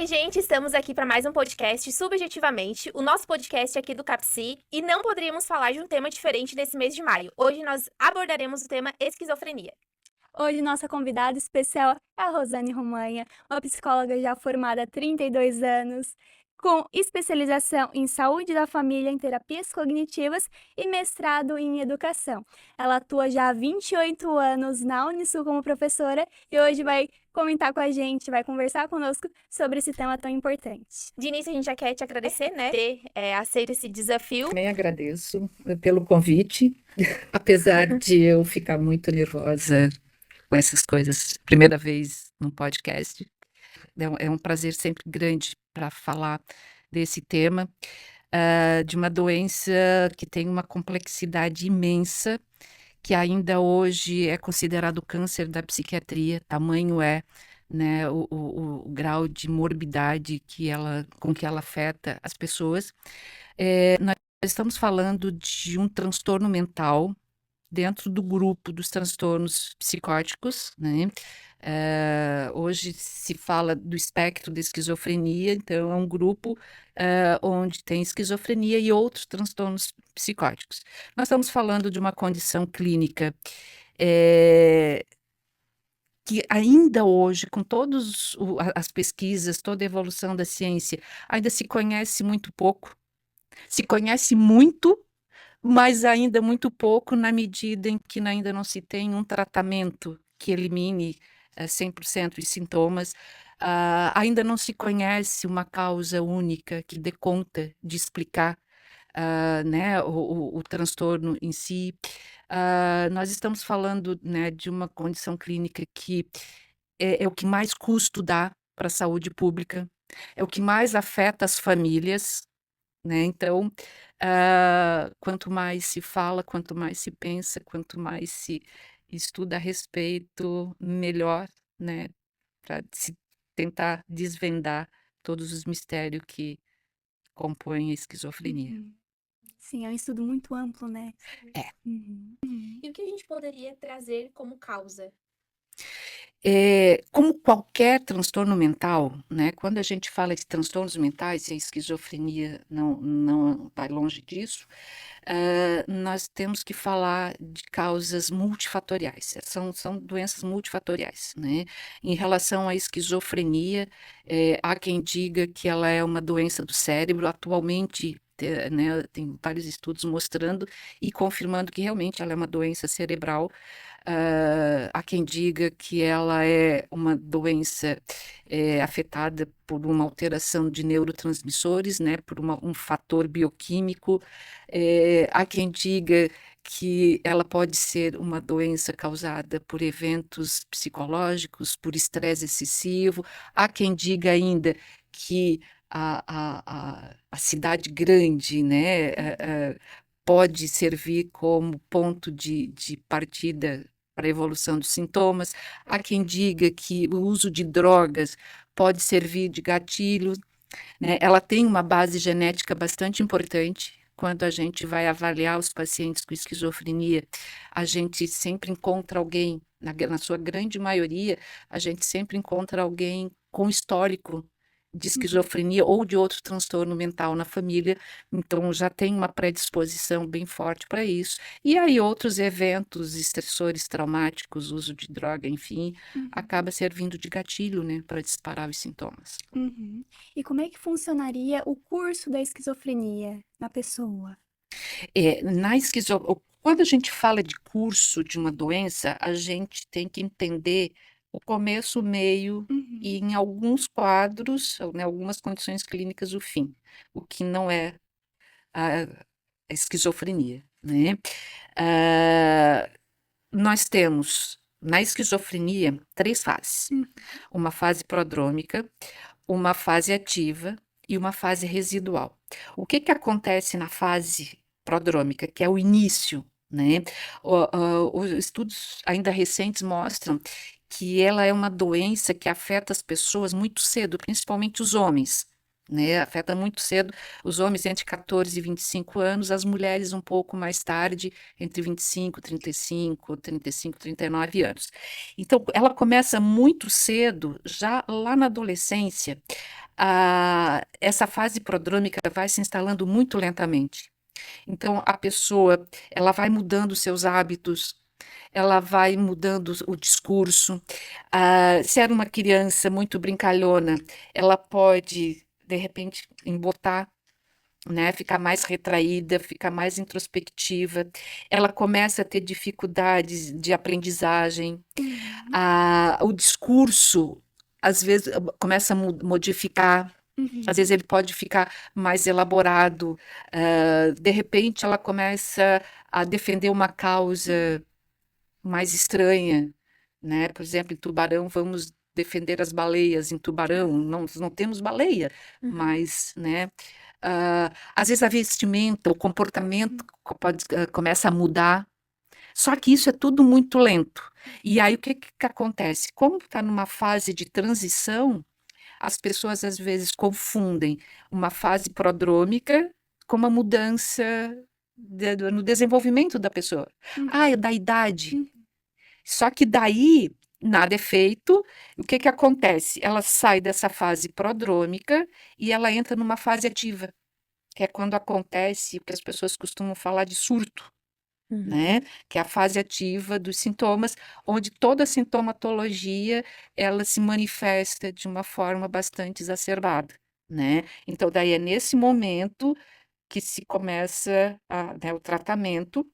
Oi, gente, estamos aqui para mais um podcast Subjetivamente, o nosso podcast aqui do CAPSI, e não poderíamos falar de um tema diferente nesse mês de maio. Hoje nós abordaremos o tema esquizofrenia. Hoje, nossa convidada especial é a Rosane Romanha, uma psicóloga já formada há 32 anos, com especialização em saúde da família em terapias cognitivas e mestrado em educação. Ela atua já há 28 anos na Unisul como professora e hoje vai comentar com a gente, vai conversar conosco sobre esse tema tão importante. De início, a gente já quer te agradecer, né, por ter aceito esse desafio. Também agradeço pelo convite, apesar de eu ficar muito nervosa com essas coisas. Primeira vez num podcast. É um prazer sempre grande para falar desse tema, de uma doença que tem uma complexidade imensa, que ainda hoje é considerado o câncer da psiquiatria, tamanho é, né, o grau de morbidade com que ela afeta as pessoas. Nós estamos falando de um transtorno mental dentro do grupo dos transtornos psicóticos, né? Hoje se fala do espectro da esquizofrenia, então é um grupo onde tem esquizofrenia e outros transtornos psicóticos. Nós estamos falando de uma condição clínica que ainda hoje, com todas as pesquisas, toda a evolução da ciência, ainda se conhece muito pouco. Se conhece muito, mas ainda muito pouco na medida em que ainda não se tem um tratamento que elimine 100% os sintomas. Ainda não se conhece uma causa única que dê conta de explicar né, o transtorno em si. Nós estamos falando, né, de uma condição clínica que é o que mais custo dá para a saúde pública, é o que mais afeta as famílias, né? Então, quanto mais se fala, quanto mais se pensa, quanto mais se estuda a respeito, melhor, né? Para se tentar desvendar todos os mistérios que compõem a esquizofrenia. Uhum. Sim, é um estudo muito amplo, né? É. Uhum. E o que a gente poderia trazer como causa? Como qualquer transtorno mental, né, quando a gente fala de transtornos mentais, e a esquizofrenia não vai longe disso, nós temos que falar de causas multifatoriais, são doenças multifatoriais, né? Em relação à esquizofrenia, há quem diga que ela é uma doença do cérebro, atualmente, né, tem vários estudos mostrando e confirmando que realmente ela é uma doença cerebral. Há quem diga que ela é uma doença afetada por uma alteração de neurotransmissores, né, por um fator bioquímico. Há quem diga que ela pode ser uma doença causada por eventos psicológicos, por estresse excessivo. Há quem diga ainda que a cidade grande, né, pode servir como ponto de partida para a evolução dos sintomas. Há quem diga que o uso de drogas pode servir de gatilho, né? Ela tem uma base genética bastante importante. Quando a gente vai avaliar os pacientes com esquizofrenia, a gente sempre encontra alguém, na sua grande maioria, a gente sempre encontra alguém com histórico de esquizofrenia ou de outro transtorno mental na família, então já tem uma predisposição bem forte para isso. E aí outros eventos estressores traumáticos, uso de droga, enfim, acaba servindo de gatilho, né, para disparar os sintomas. Uhum. E como é que funcionaria o curso da esquizofrenia na pessoa? Quando a gente fala de curso de uma doença, a gente tem que entender o começo, o meio Uhum. e, em alguns quadros, ou, né, algumas condições clínicas, o fim, o que não é a esquizofrenia, né? Ah, Nós temos na esquizofrenia três fases: Uhum. uma fase prodrômica, uma fase ativa e uma fase residual. O que acontece na fase prodrômica, que é o início, né? Os estudos ainda recentes mostram que ela é uma doença que afeta as pessoas muito cedo, principalmente os homens, né? Afeta muito cedo os homens entre 14 e 25 anos, as mulheres um pouco mais tarde, entre 25, 35, 35, 39 anos. Então, ela começa muito cedo, já lá na adolescência, essa fase prodrômica vai se instalando muito lentamente. Então, a pessoa, ela vai mudando seus hábitos, ela vai mudando o discurso. Se era uma criança muito brincalhona, ela pode, de repente, embotar, né? Ficar mais retraída, ficar mais introspectiva. Ela começa a ter dificuldades de aprendizagem. Uhum. O discurso, às vezes, começa a modificar. Às vezes Uhum. ele pode ficar mais elaborado. De repente, ela começa a defender uma causa mais estranha, né? Por exemplo, em Tubarão, vamos defender as baleias em Tubarão. Não temos baleia, Uhum. mas, né? Às vezes a vestimenta, o comportamento começa a mudar. Só que isso é tudo muito lento. E aí o que acontece? Como está numa fase de transição, as pessoas às vezes confundem uma fase prodrômica com uma mudança no desenvolvimento da pessoa. Ah, é Uhum. da idade. Uhum. Só que daí nada é feito. O que acontece? Ela sai dessa fase prodrômica e ela entra numa fase ativa, que é quando acontece o que as pessoas costumam falar de surto, Uhum. né? Que é a fase ativa dos sintomas, onde toda a sintomatologia ela se manifesta de uma forma bastante exacerbada, né? Então daí é nesse momento que se começa né, o tratamento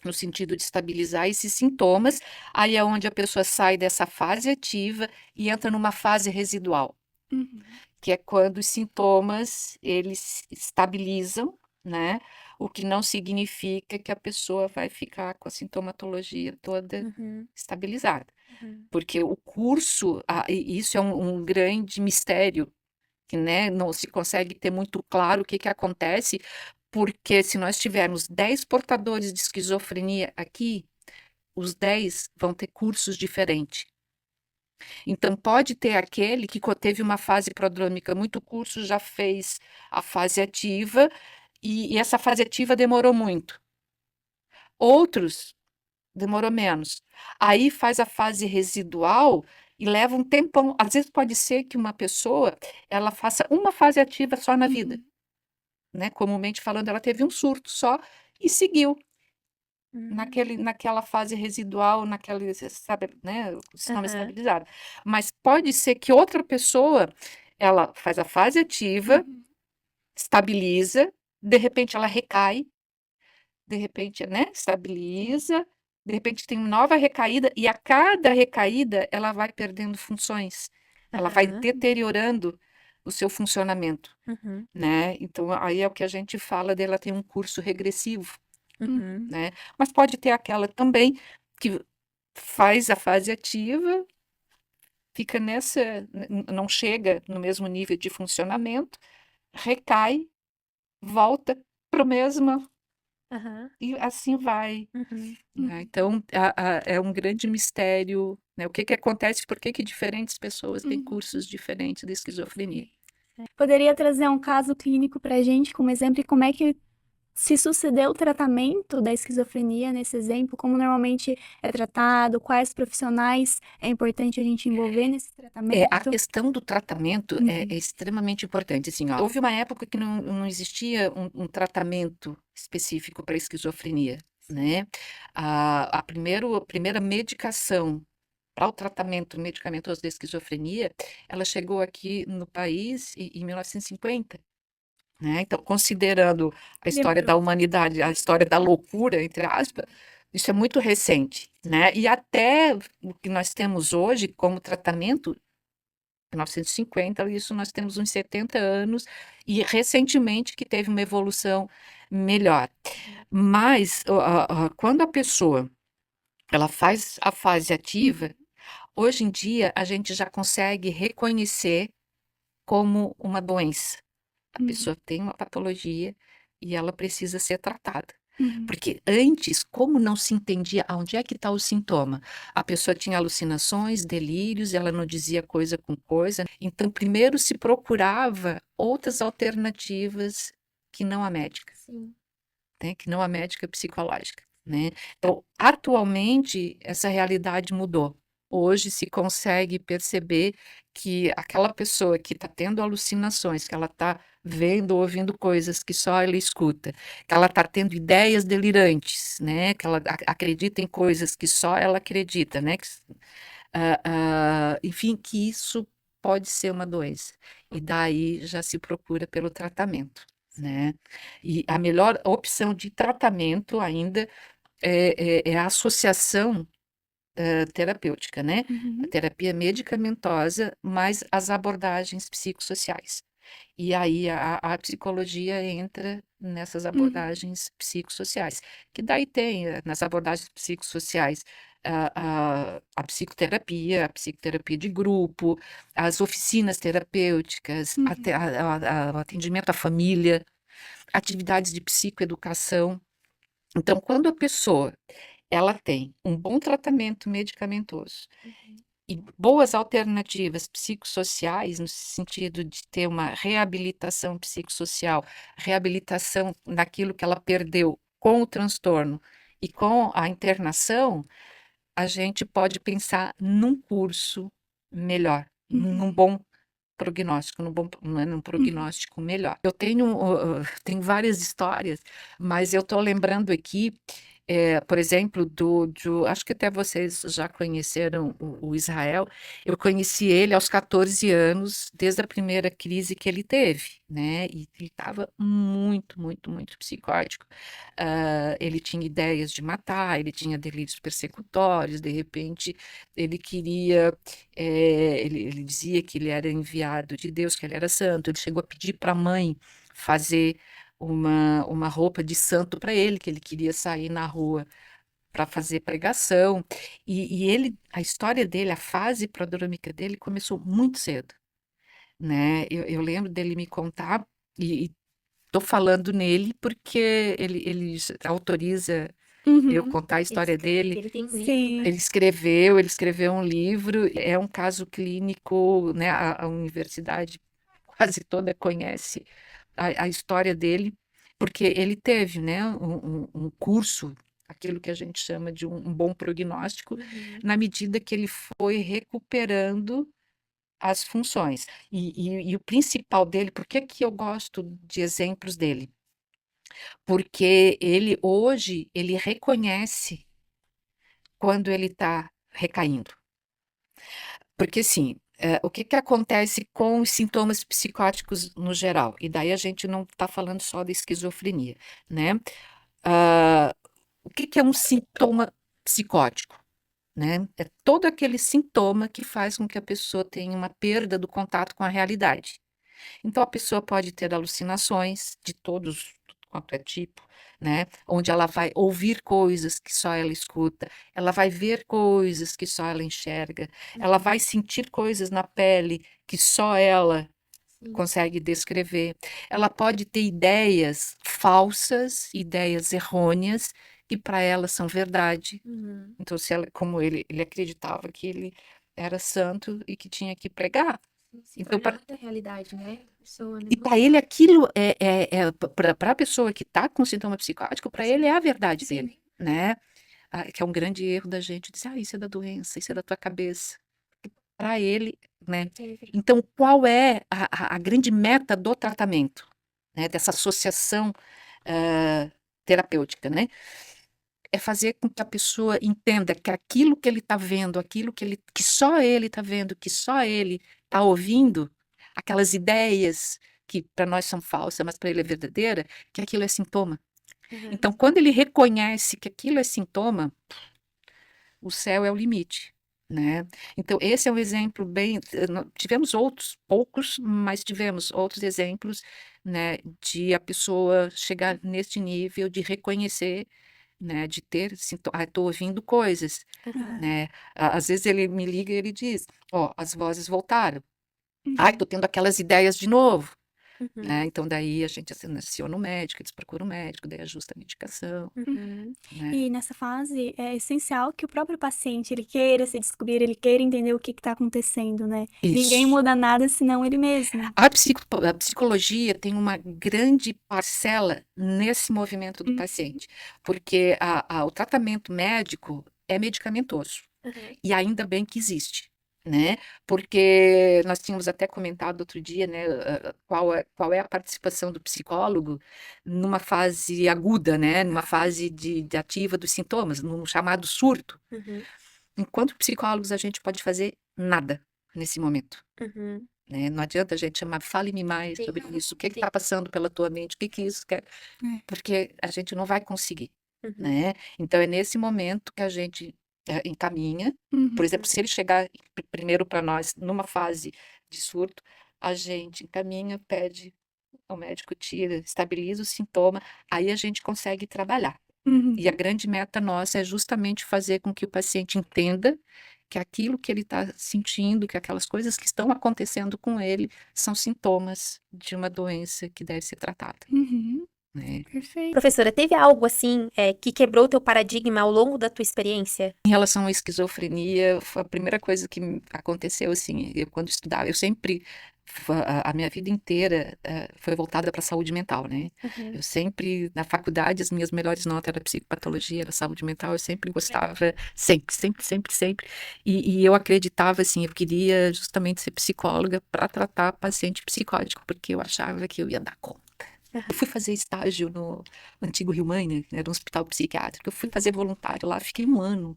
no sentido de estabilizar esses sintomas, aí é onde a pessoa sai dessa fase ativa e entra numa fase residual, Uhum. que é quando os sintomas eles estabilizam, né? O que não significa que a pessoa vai ficar com a sintomatologia toda Uhum. estabilizada, Uhum. porque o curso, e isso é um grande mistério, que, né, não se consegue ter muito claro o que acontece, porque se nós tivermos 10 portadores de esquizofrenia aqui, os 10 vão ter cursos diferentes. Então, pode ter aquele que teve uma fase prodrômica muito curto, já fez a fase ativa, e essa fase ativa demorou muito. Outros demorou menos. Aí faz a fase residual e leva um tempão. Às vezes pode ser que uma pessoa ela faça uma fase ativa só na vida, Uhum. né? Comumente falando, ela teve um surto só e seguiu Uhum. naquela fase residual, naquele, sabe, né, o sistema Aham. estabilizado. Mas pode ser que outra pessoa, ela faz a fase ativa, Uhum. estabiliza, de repente ela recai, de repente, né, estabiliza, de repente tem uma nova recaída, e a cada recaída ela vai perdendo funções, ela vai Aham. deteriorando o seu funcionamento, Uhum. né? Então, aí é o que a gente fala dela ter um curso regressivo, Uhum. Uhum. né? Mas pode ter aquela também que faz a fase ativa, fica nessa, não chega no mesmo nível de funcionamento, recai, volta para o mesmo Aham. e assim vai, Uhum. né? Uhum. Então, é um grande mistério, né? O que acontece, por que diferentes pessoas têm Uhum. cursos diferentes de esquizofrenia. Poderia trazer um caso clínico para a gente, como exemplo, e como é que se sucedeu o tratamento da esquizofrenia nesse exemplo, como normalmente é tratado, quais profissionais é importante a gente envolver nesse A tratamento? questão do tratamento é Uhum. extremamente importante. Assim, ó, houve uma época que não existia um tratamento específico para esquizofrenia, né? A primeira medicação para o tratamento medicamentoso da esquizofrenia, ela chegou aqui no país em 1950, né? Então, considerando a história da Lembrou. humanidade, a história da loucura, entre aspas, isso é muito recente, né? E até o que nós temos hoje como tratamento 1950, isso nós temos uns 70 anos, e recentemente que teve uma evolução melhor. Mas quando a pessoa ela faz a fase ativa, hoje em dia a gente já consegue reconhecer como uma doença. A Uhum. pessoa tem uma patologia e ela precisa ser tratada. Uhum. Porque antes, como não se entendia aonde é que está o sintoma, a pessoa tinha alucinações, delírios, ela não dizia coisa com coisa. Então, primeiro se procurava outras alternativas que não a médica, Sim. né? Que não a médica psicológica, né? Então, atualmente, essa realidade mudou. Hoje se consegue perceber que aquela pessoa que está tendo alucinações, que ela está vendo ou ouvindo coisas que só ela escuta, que ela está tendo ideias delirantes, né? Que ela acredita em coisas que só ela acredita, né? Enfim, que isso pode ser uma doença. E daí já se procura pelo tratamento, né? E a melhor opção de tratamento ainda é a associação terapêutica, né? A Uhum. terapia medicamentosa, mais as abordagens psicossociais. E aí a psicologia entra nessas Uhum. abordagens psicossociais, que daí tem nas abordagens psicossociais a psicoterapia, a psicoterapia de grupo, as oficinas terapêuticas, Uhum. o atendimento à família, atividades de psicoeducação. Então, quando a pessoa ela tem um bom tratamento medicamentoso Uhum. e boas alternativas psicossociais, no sentido de ter uma reabilitação psicossocial, reabilitação naquilo que ela perdeu com o transtorno e com a internação, a gente pode pensar num curso melhor, num Uhum. bom prognóstico, num Uhum. prognóstico melhor. Eu tenho várias histórias, mas eu estou lembrando aqui por exemplo, acho que até vocês já conheceram o Israel. Eu conheci ele aos 14 anos, desde a primeira crise que ele teve, né? E ele estava muito, muito, muito psicótico. Ele tinha ideias de matar, ele tinha delírios persecutórios, de repente ele queria, ele dizia que ele era enviado de Deus, que ele era santo. Ele chegou a pedir para a mãe fazer uma roupa de santo para ele, que ele queria sair na rua para fazer pregação. E ele, a história dele, a fase prodrômica dele começou muito cedo, né? Eu lembro dele me contar, e estou falando nele porque ele autoriza eu Uhum. contar a Ele história escreve, dele. ele tem um livro, Sim. né? Ele escreveu um livro, é um caso clínico, né? A universidade quase toda conhece a história dele, porque ele teve, né, um curso, aquilo que a gente chama de um bom prognóstico, Uhum. na medida que ele foi recuperando as funções. E o principal dele, por que que eu gosto de exemplos dele? Porque ele hoje, ele reconhece quando ele está recaindo. Porque assim, o que que acontece com os sintomas psicóticos no geral? E daí a gente não está falando só da esquizofrenia, né? Ah, o que que é um sintoma psicótico, né? É todo aquele sintoma que faz com que a pessoa tenha uma perda do contato com a realidade. Então, a pessoa pode ter alucinações de todos quanto é tipo, né? Onde ela vai ouvir coisas que só ela escuta, ela vai ver coisas que só ela enxerga, ela vai sentir coisas na pele que só ela Sim. consegue descrever. Ela pode ter ideias falsas, ideias errôneas, que para ela são verdade. Uhum. Então, se ela, como ele acreditava que ele era santo e que tinha que pregar. Se Então, torna muita realidade, né? A pessoa, né? e para ele aquilo para a pessoa que está com sintoma psicótico, para ele é a verdade Sim. dele, né? Que é um grande erro da gente dizer, isso é da doença, isso é da tua cabeça. Para ele, né? Então, qual é a grande meta do tratamento, né? Dessa associação terapêutica, né? É fazer com que a pessoa entenda que aquilo que ele está vendo, aquilo que só ele está vendo, que só ele está ouvindo, aquelas ideias que para nós são falsas, mas para ele é verdadeira, que aquilo é sintoma. Uhum. Então, quando ele reconhece que aquilo é sintoma, o céu é o limite, né? Então, esse é um exemplo bem. Tivemos outros, poucos, mas tivemos outros exemplos, né, de a pessoa chegar neste nível de reconhecer, né, de ter, estou ouvindo coisas, Aham. né? Às vezes ele me liga e ele diz, ó, as vozes voltaram. Ai, Uhum. tô tendo aquelas ideias de novo. Uhum. né? Então, daí a gente aciona o médico, eles procuram o médico, daí ajusta a medicação, Uhum. né? E nessa fase é essencial que o próprio paciente ele queira se descobrir, ele queira entender o que está acontecendo, né? Ninguém Isso. muda nada senão ele mesmo. A psicologia tem uma grande parcela nesse movimento do paciente, porque o tratamento médico é medicamentoso, Uhum. e ainda bem que existe, né? Porque nós tínhamos até comentado outro dia, né, qual é a participação do psicólogo numa fase aguda, né, numa fase de ativa dos sintomas, num chamado surto. Uhum. Enquanto psicólogos, a gente pode fazer nada nesse momento. Uhum. Né? Não adianta a gente chamar, fale-me mais Sim. sobre isso, o que Sim. está passando pela tua mente, o que que isso quer, porque a gente não vai conseguir, Uhum. né? Então é nesse momento que a gente encaminha, por exemplo, se ele chegar primeiro para nós numa fase de surto, a gente encaminha, pede ao médico, tira, estabiliza o sintoma, aí a gente consegue trabalhar. E a grande meta nossa é justamente fazer com que o paciente entenda que aquilo que ele está sentindo, que aquelas coisas que estão acontecendo com ele são sintomas de uma doença que deve ser tratada, né? Perfeito. Professora, teve algo assim que quebrou o teu paradigma ao longo da tua experiência? Em relação à esquizofrenia, foi a primeira coisa que aconteceu, assim, eu quando estudava, eu sempre, a minha vida inteira foi voltada para a saúde mental, né? Uhum. Eu sempre, na faculdade, as minhas melhores notas eram psicopatologia, era saúde mental, eu sempre gostava, sempre. E eu acreditava, assim, eu queria justamente ser psicóloga para tratar paciente psicótico, porque eu achava que eu ia dar conta. Eu fui fazer estágio no antigo Rio Mãe, né? Era um hospital psiquiátrico. Eu fui fazer voluntário lá, fiquei um ano.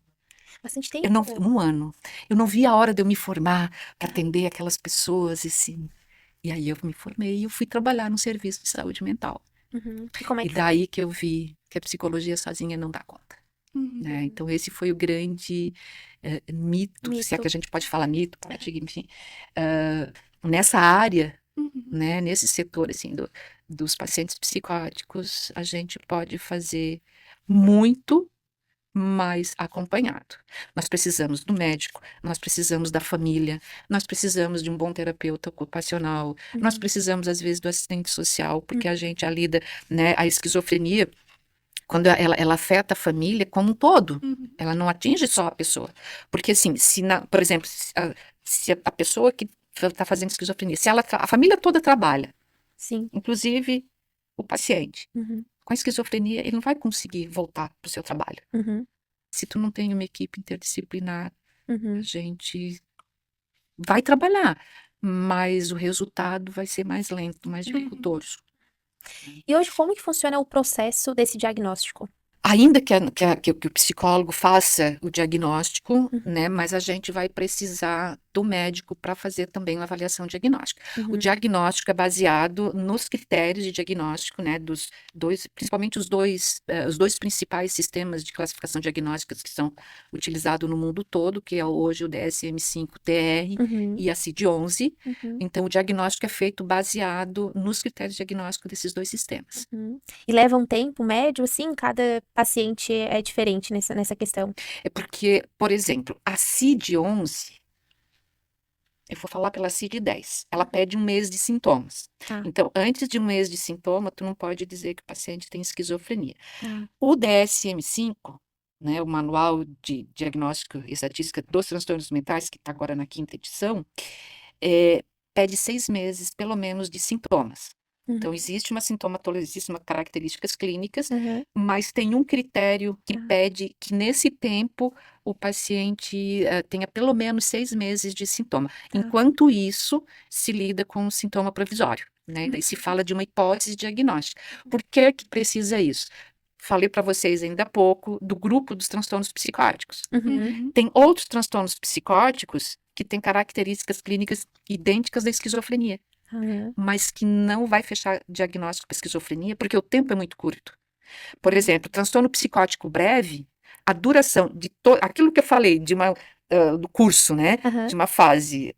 Bastante Eu não, tempo. um ano. Eu não vi a hora de eu me formar para atender aquelas pessoas, assim. E aí eu me formei e eu fui trabalhar no serviço de saúde mental. Uhum. E como é E que foi? daí que eu vi que a psicologia sozinha não dá conta, né? Então esse foi o grande mito, se é Mito. que a gente pode falar mito, paradigma, enfim. Nessa área, né, nesse setor assim dos pacientes psicóticos, a gente pode fazer muito mais acompanhado. Nós precisamos do médico, nós precisamos da família, nós precisamos de um bom terapeuta ocupacional, nós precisamos às vezes do assistente social, porque a gente lida, né, a esquizofrenia, quando ela afeta a família como um todo, ela não atinge só a pessoa, porque assim, por exemplo, se a pessoa que está fazendo esquizofrenia, se a família toda trabalha, Sim. inclusive o paciente, Uhum. com a esquizofrenia, ele não vai conseguir voltar para o seu trabalho. Uhum. Se tu não tem uma equipe interdisciplinar, a Uhum. gente vai trabalhar, mas o resultado vai ser mais lento, mais dificultoso. E hoje, como que funciona o processo desse diagnóstico? Ainda que o psicólogo faça o diagnóstico, né, mas a gente vai precisar do médico para fazer também uma avaliação diagnóstica. O diagnóstico é baseado nos critérios de diagnóstico, né, principalmente os dois principais sistemas de classificação diagnóstica que são utilizados no mundo todo, que é hoje o DSM-5-TR e a CID-11. Então, o diagnóstico é feito baseado nos critérios diagnósticos desses dois sistemas. E leva um tempo médio, assim? Cada paciente é diferente nessa questão. É porque, por exemplo, a CID-11, eu vou falar pela CID-10, ela pede um mês de sintomas. Tá. Então, antes de um mês de sintoma, tu não pode dizer que o paciente tem esquizofrenia. Tá. O DSM-5, né, o Manual de Diagnóstico e Estatística dos Transtornos Mentais, que está agora na 5ª edição, pede 6 meses, pelo menos, de sintomas. Então, existe uma sintomatologia, existem características clínicas, mas tem um critério que pede que, nesse tempo, o paciente tenha pelo menos 6 meses de sintoma. Enquanto isso, se lida com um sintoma provisório, né? Daí se fala de uma hipótese diagnóstica. Por que que precisa isso? Falei para vocês ainda há pouco do grupo dos transtornos psicóticos. Tem outros transtornos psicóticos que têm características clínicas idênticas da esquizofrenia, mas que não vai fechar diagnóstico para esquizofrenia, porque o tempo é muito curto. Por exemplo, transtorno psicótico breve, a duração de aquilo que eu falei do curso, né, de uma fase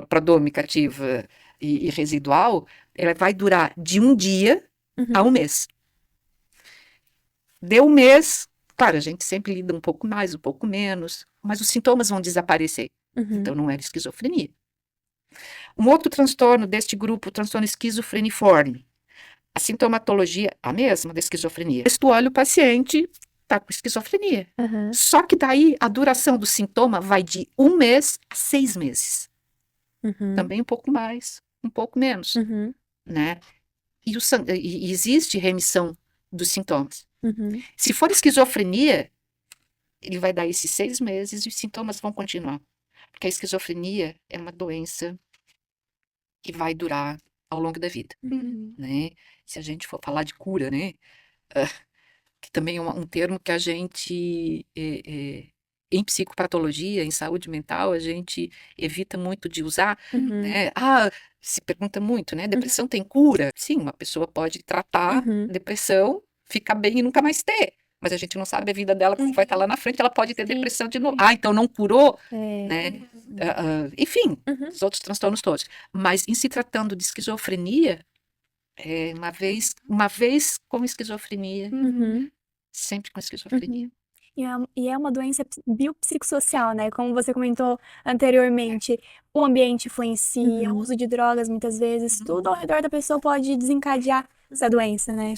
prodrômica ativa e residual, ela vai durar de um dia a um mês. Deu um mês, claro, a gente sempre lida um pouco mais, um pouco menos, mas os sintomas vão desaparecer. Então não era esquizofrenia. Um outro transtorno deste grupo, o transtorno esquizofreniforme. A sintomatologia, a mesma da esquizofrenia. Tu olha o paciente, tá com esquizofrenia. Aham. Só que daí a duração do sintoma vai de 1 mês a 6 meses. Uhum. Também um pouco mais, um pouco menos, Uhum. né? E existe remissão dos sintomas. Uhum. Se for esquizofrenia, ele vai dar esses 6 meses e os sintomas vão continuar. Porque a esquizofrenia é uma doença que vai durar ao longo da vida, Uhum. né? Se a gente for falar de cura, né? Que também é um termo que a gente, em psicopatologia, em saúde mental, a gente evita muito de usar, Uhum. né? Se pergunta muito, né? Depressão tem cura? Sim, uma pessoa pode tratar Uhum. depressão, ficar bem e nunca mais ter. Mas a gente não sabe a vida dela, como vai estar lá na frente, ela pode ter Sim. depressão de novo. Então não curou, É. né? Enfim, Uhum. os outros transtornos todos. Mas em se tratando de esquizofrenia, uma vez com esquizofrenia, Uhum. sempre com esquizofrenia. E é uma doença biopsicossocial, né? Como você comentou anteriormente, o ambiente influencia, o Uhum. uso de drogas muitas vezes, tudo ao redor da pessoa pode desencadear essa doença, né?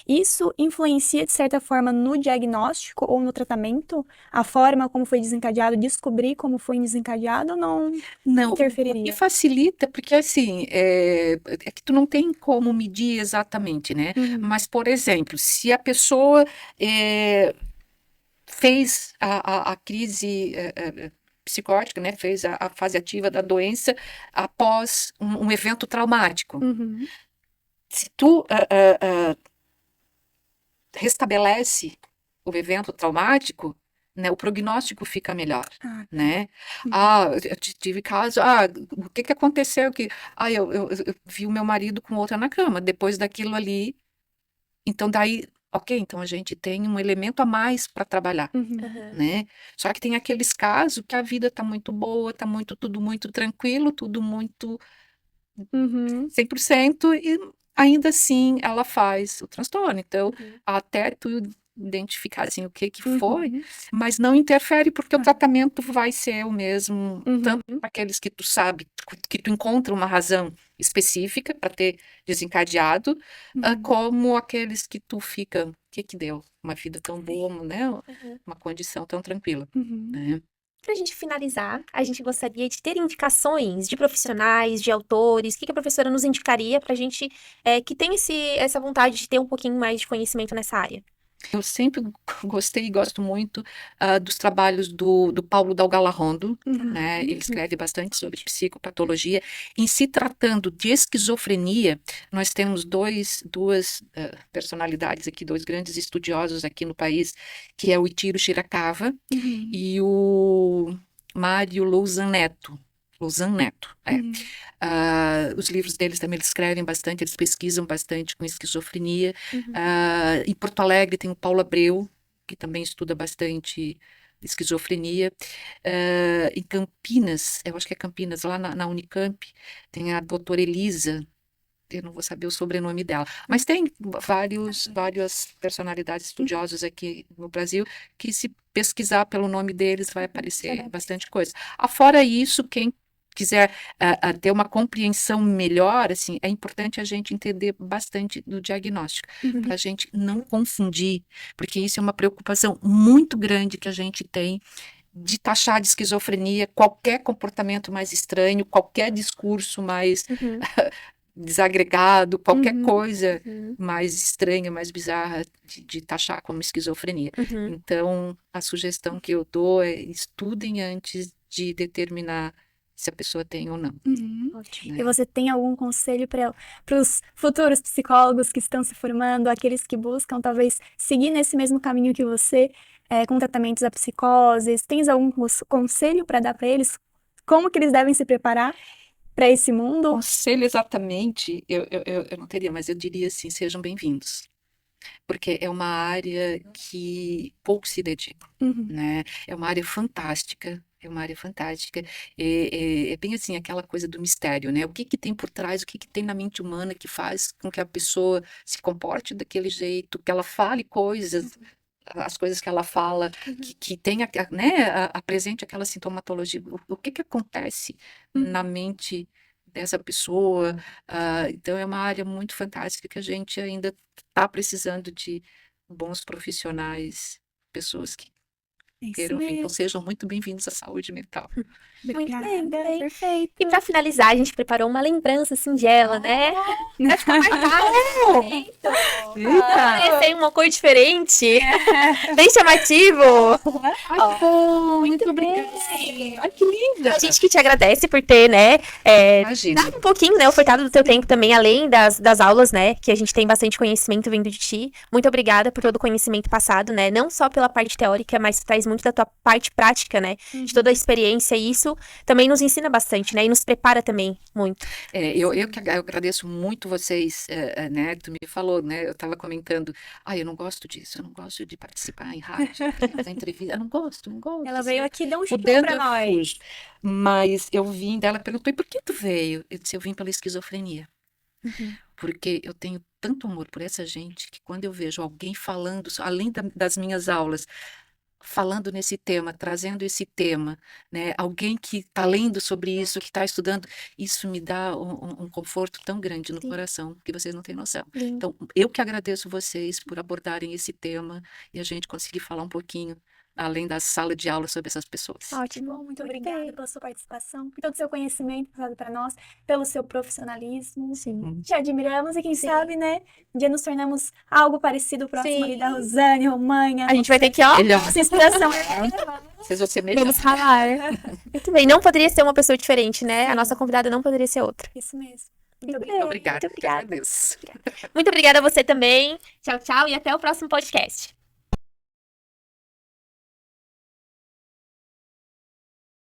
Isso influencia, de certa forma, no diagnóstico ou no tratamento? A forma como foi desencadeado, descobrir como foi desencadeado ou não Não, o que interferiria? facilita, porque assim, é que tu não tem como medir exatamente, né? Uhum. Mas, por exemplo, se a pessoa fez a crise psicótica, né? Fez a fase ativa da doença após um evento traumático. Uhum. Se tu restabelece o evento traumático, né, o prognóstico fica melhor, Ah, tá. né? Eu tive caso, o que aconteceu? Eu vi o meu marido com outra na cama, depois daquilo ali, então daí, ok, então a gente tem um elemento a mais para trabalhar, Uhum. Aham. né? Só que tem aqueles casos que a vida tá muito boa, tá tudo muito tranquilo, tudo muito Uhum. 100% e ainda assim ela faz o transtorno. Então, Uhum. até tu identificar assim o que foi, Uhum. mas não interfere porque o Ah. tratamento vai ser o mesmo, tanto Uhum. para aqueles que tu sabe, que tu encontra uma razão específica para ter desencadeado, Uhum. como aqueles que tu fica, o que deu? Uma vida tão boa, né? Uhum. Uma condição tão tranquila, Uhum. né? Para a gente finalizar, a gente gostaria de ter indicações de profissionais, de autores, o que a professora nos indicaria para a gente que tem essa vontade de ter um pouquinho mais de conhecimento nessa área? Eu sempre gostei e gosto muito dos trabalhos do Paulo Dalgala Rondo, Uhum. né? Ele escreve bastante sobre psicopatologia. Em se tratando de esquizofrenia, nós temos duas personalidades aqui, dois grandes estudiosos aqui no país, que é o Itiro Shirakawa Uhum. e o Mário Louzan Neto. Louzan Neto, Uhum. Os livros deles também eles escrevem bastante, eles pesquisam bastante com esquizofrenia. Uhum. Em Porto Alegre tem o Paulo Abreu, que também estuda bastante esquizofrenia. Em Campinas, eu acho que é Campinas, lá na Unicamp, tem a doutora Elisa, eu não vou saber o sobrenome dela, mas tem várias personalidades estudiosas aqui no Brasil que se pesquisar pelo nome deles vai aparecer bastante coisa. Fora isso, quem quiser ter uma compreensão melhor, assim, é importante a gente entender bastante do diagnóstico, Uhum. para a gente não confundir, porque isso é uma preocupação muito grande que a gente tem de taxar de esquizofrenia qualquer comportamento mais estranho, qualquer discurso mais Uhum. desagregado, qualquer Uhum. coisa Uhum. mais estranha, mais bizarra de taxar como esquizofrenia. Uhum. Então, a sugestão que eu dou é estudem antes de determinar se a pessoa tem ou não, Uhum. Ótimo. E né? você tem algum conselho para os futuros psicólogos que estão se formando, aqueles que buscam talvez seguir nesse mesmo caminho que você, com tratamentos a psicoses? Tens algum conselho para dar para eles? Como que eles devem se preparar para esse mundo? Conselho exatamente, eu não teria, mas eu diria assim, sejam bem-vindos. Porque é uma área que pouco se dedica, Uhum. né? É uma área fantástica, é uma área fantástica. É bem assim, aquela coisa do mistério, né? O que tem por trás, o que tem na mente humana que faz com que a pessoa se comporte daquele jeito, que ela fale coisas as coisas que ela fala, que tenha, né, apresente aquela sintomatologia, o que que acontece na mente dessa pessoa. Então é uma área muito fantástica que a gente ainda está precisando de bons profissionais, pessoas que É isso queiram vir. Então mesmo. sejam muito bem-vindos à saúde mental. Muito bem, Obrigada, muito bem. perfeito. E para finalizar, a gente preparou uma lembrança singela, né? Vai ficar marcado. Eita! Tem uma cor diferente. Bem chamativo. Ai, bom, muito obrigada. Ai, que linda! A gente que te agradece por ter, né, Imagina. dado um pouquinho, né, ofertado do teu tempo também, além das aulas, né, que a gente tem bastante conhecimento vindo de ti. Muito obrigada por todo o conhecimento passado, né, não só pela parte teórica, mas traz muito da tua parte prática, né, de toda a experiência, e isso também nos ensina bastante, né, e nos prepara também muito. Eu agradeço muito vocês, né? Tu me falou, né? Eu estava comentando, eu não gosto disso, eu não gosto de participar em rádio, fazer entrevista, eu não gosto, não gosto. Ela veio aqui dar um show Podendo, pra eu nós. fui. Mas eu vim dela, perguntou, e por que tu veio? Eu disse, eu vim pela esquizofrenia. Porque eu tenho tanto amor por essa gente que quando eu vejo alguém falando, além das minhas aulas, falando nesse tema, trazendo esse tema, né? Alguém que está lendo sobre isso, que está estudando, isso me dá um conforto tão grande no Sim. coração que vocês não têm noção. Lindo. Então, eu que agradeço vocês por abordarem esse tema e a gente conseguir falar um pouquinho além da sala de aula sobre essas pessoas. Ótimo. Muito obrigada pela sua participação, por todo o seu conhecimento passado para nós, pelo seu profissionalismo. Sim. Te admiramos e quem Sim. sabe, né, um dia nos tornamos algo parecido próximo ali da Sim. Rosane, Romanha. A gente vai ter que, ó, Melhor. Nossa inspiração. Vocês vão ser melhor. vamos falar. Muito bem, não poderia ser uma pessoa diferente, né? A nossa convidada não poderia ser outra. Isso mesmo. Muito obrigada. Obrigada. Muito obrigada. Agradeço. Muito obrigada a você também. Tchau, tchau e até o próximo podcast.